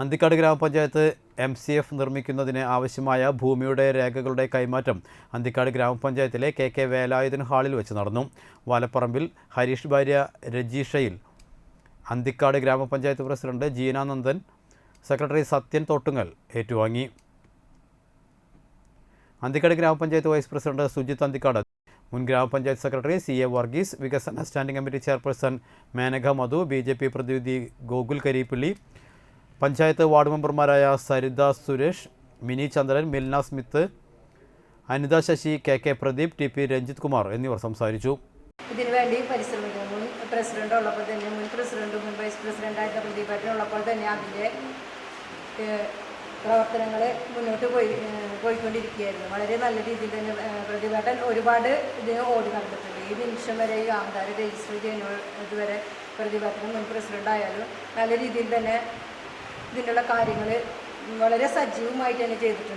അന്തിക്കാട് ഗ്രാമപഞ്ചായത്ത് MCF നിർമ്മിക്കുന്നതിന് ആവശ്യമായ ഭൂമിയുടെ രേഖകളുടെ കൈമാറ്റം അന്തിക്കാട് ഗ്രാമപഞ്ചായത്തിലെ KK വേലായുധൻ ഹാളിൽ വെച്ച് നടന്നു. വാലപ്പറമ്പിൽ ഹരീഷ് ഭാര്യ രജീഷയിൽ അന്തിക്കാട് ഗ്രാമപഞ്ചായത്ത് പ്രസിഡന്റ് ജീനാനന്ദൻ, സെക്രട്ടറി സത്യൻ തോട്ടുങ്ങൽ ഏറ്റുവാങ്ങി. അന്തിക്കാട് ഗ്രാമപഞ്ചായത്ത് വൈസ് പ്രസിഡന്റ് സുജിത് അന്തിക്കാട്, മുൻ ഗ്രാമപഞ്ചായത്ത് സെക്രട്ടറി CA വർഗീസ്, വികസന standing committee chairperson Menaka Madhu, BJP പ്രതിനിധി ഗോകുൽ കരിപ്പള്ളി, പഞ്ചായത്ത് വാർഡ് മെമ്പർമാരായ Saritha Suresh, Mini Chandran, Milna Smith, Anitha Sasi, KK Pradeep, TP Ranjith Kumar എന്നിവർ സംസാരിച്ചു. ഇതിനുവേണ്ടി പരിശ്രമിക്കുന്നു. മുൻ പ്രസിഡന്റ് ഉള്ളപ്പോൾ തന്നെ, മുൻ പ്രസിഡന്റും മുൻ വൈസ് പ്രസിഡന്റായിട്ട് പ്രതിഭട്ടനുള്ളപ്പോൾ തന്നെ അതിൻ്റെ പ്രവർത്തനങ്ങൾ മുന്നോട്ട് പോയിക്കൊണ്ടിരിക്കുകയായിരുന്നു. വളരെ നല്ല രീതിയിൽ തന്നെ പ്രതിഭട്ടൻ ഒരുപാട് ഇതിന് ഓടി നടന്നിട്ടുണ്ട്. ഈ നിമിഷം വരെ ഈ ആധാർ രജിസ്റ്റർ ചെയ്യുന്നതുവരെ പ്രതിഭട്ടനും മുൻ പ്രസിഡൻ്റായാലും നല്ല രീതിയിൽ തന്നെ ഇതിനുള്ള കാര്യങ്ങൾ വളരെ സജീവമായിട്ട് തന്നെ ചെയ്തിട്ടുണ്ട്.